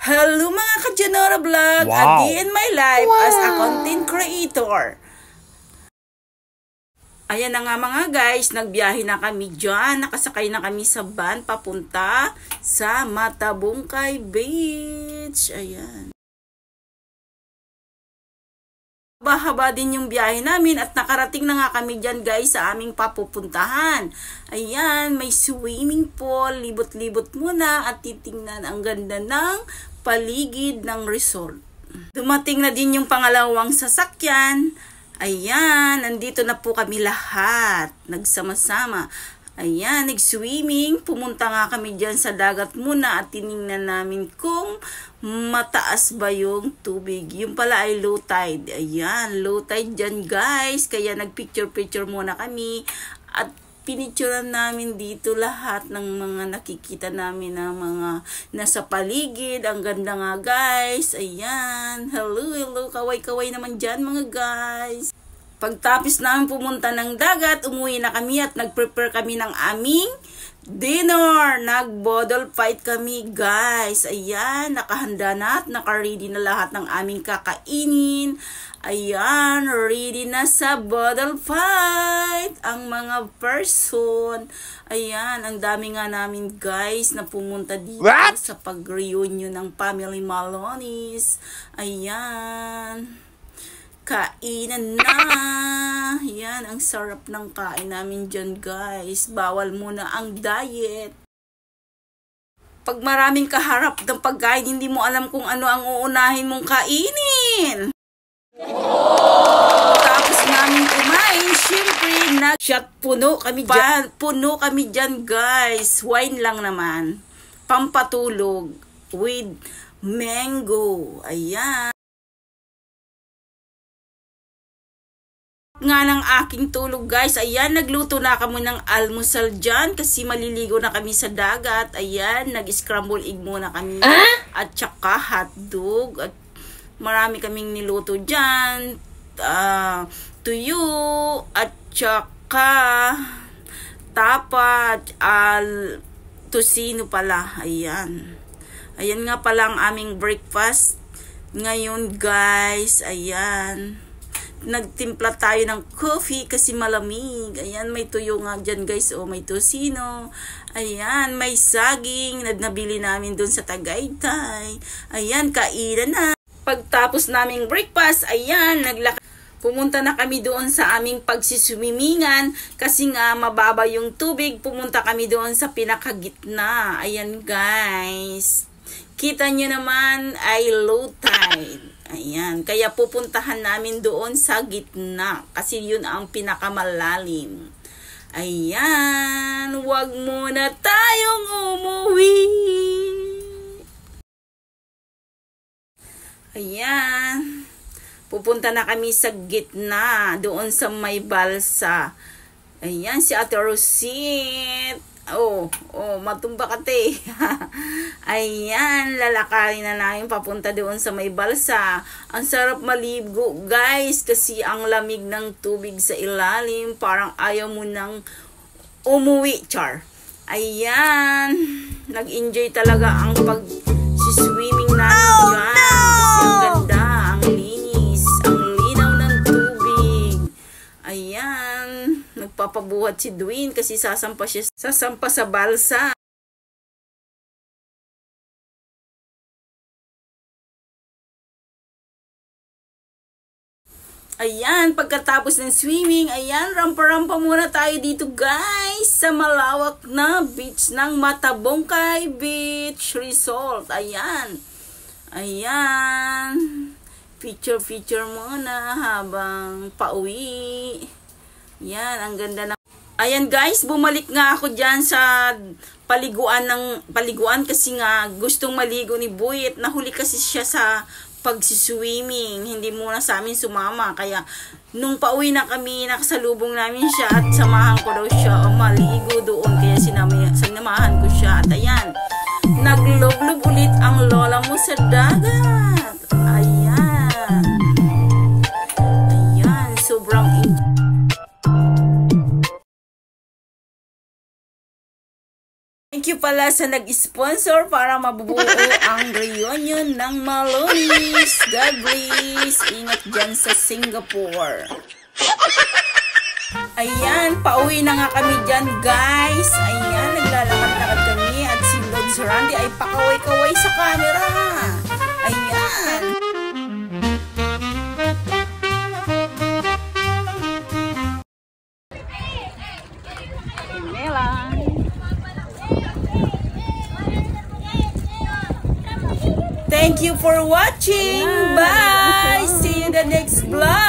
Hello mga ka-Janora Vlog! Wow. A day in my life as a content creator. Ayan na nga mga guys, nagbiyahe na kami dyan. Nakasakay na kami sa van papunta sa Matabungkay Beach. Ayan. Haba-haba din yung biyahe namin at nakarating na nga kami dyan guys sa aming papupuntahan. Ayan, may swimming pool, libot-libot muna at titingnan ang ganda ng paligid ng resort. Dumating na din yung pangalawang sasakyan. Ayan, nandito na po kami lahat, nagsama-sama. Ayan, nag-swimming. Pumunta nga kami dyan sa dagat muna at tiningnan namin kung mataas ba yung tubig. Yung pala ay low tide. Ayan, low tide dyan guys. Kaya nag-picture-picture muna kami. At pinicturean namin dito lahat ng mga nakikita namin na mga nasa paligid. Ang ganda nga guys. Ayan, hello, hello. Kaway-kaway naman dyan mga guys. Pagtapos namin pumunta ng dagat, umuwi na kami at nag-prepare kami ng aming dinner. Nag-bottle fight kami, guys. Ayan, nakahanda na at naka-ready na lahat ng aming kakainin. Ayan, ready na sa bottle fight ang mga person. Ayan, ang dami nga namin, guys, na pumunta dito sa pag-reunion ng Family Malonis. Ayan. Kainan na. Yan, ang sarap ng kain namin dyan guys. Bawal muna ang diet. Pag maraming kaharap ng pagkain, hindi mo alam kung ano ang uunahin mong kainin. Tapos namin kumain, syempre, nag-shot puno kami dyan. Puno kami dyan guys. Wine lang naman. Pampatulog with mango. Ayan. Nga ng aking tulog guys, ayan, nagluto na kami ng almusal dyan kasi maliligo na kami sa dagat. Ayan, nag-scramble egg muna kami at saka hotdog at marami kaming niluto dyan, tuyo at saka tapat, tosino pala. Ayan, ayan nga pala ang aming breakfast ngayon guys. Ayan, nagtimpla tayo ng coffee kasi malamig. Ayan, may tuyo nga dyan guys. O, may tosino. Ayan, may saging na nabili namin dun sa Tagaytay. Ayan, kainan na. Pagtapos naming breakfast, ayan, pumunta na kami doon sa aming pagsiswimingan kasi nga mababa yung tubig. Pumunta kami doon sa pinakagitna. Ayan guys, kita nyo naman ay low tide. Ayan, kaya pupuntahan namin doon sa gitna kasi yun ang pinakamalalim. Ayan, wag muna tayong umuwi. Ayan, pupunta na kami sa gitna doon sa may balsa. Ayan, si Ate Rosit. Oh, matumba ka te. Ayan, lalakarin na namin papunta doon sa may balsa. Ang sarap maligo guys kasi ang lamig ng tubig sa ilalim. Parang ayaw mo nang umuwi, char. Ayan, nag-enjoy talaga ang pag-swimming namin dyan. Kasi ang ganda, ang linis, ang linaw ng tubig. Ayan, nagpapabuhat si Dwayne kasi sasampa sa balsa. Ayan, pagkatapos ng swimming, ayan, rampa-rampa muna tayo dito guys sa malawak na beach ng Matabungkay Beach Resort. Ayan. Ayan. Picture muna habang pauwi. Yan, ang ganda na. Ayan guys, bumalik nga ako dyan sa paliguan kasi nga gustong maligo ni Buyet. Nahuli kasi siya sa pagsiswimming. Hindi muna sa amin sumama. Kaya nung pauwi na kami, nakasalubong namin siya at samahan ko daw siya maligo doon. Kaya sinamahan ko siya. At ayan, naglob-lob ulit ang lola mo sa dagat. Ayan. Ayan, sobrang enjoy. Thank you pala sa nag-sponsor para mabubuo ang reunion ng Malonis. God bless. Ingat dyan sa Singapore. Ayan, pauwi na nga kami dyan, guys. Ayan, naglalakad-lakad kami at si Lods Randy ay pakaway-kaway sa camera. Ayan. Thank you for watching. Bye. See you in the next vlog.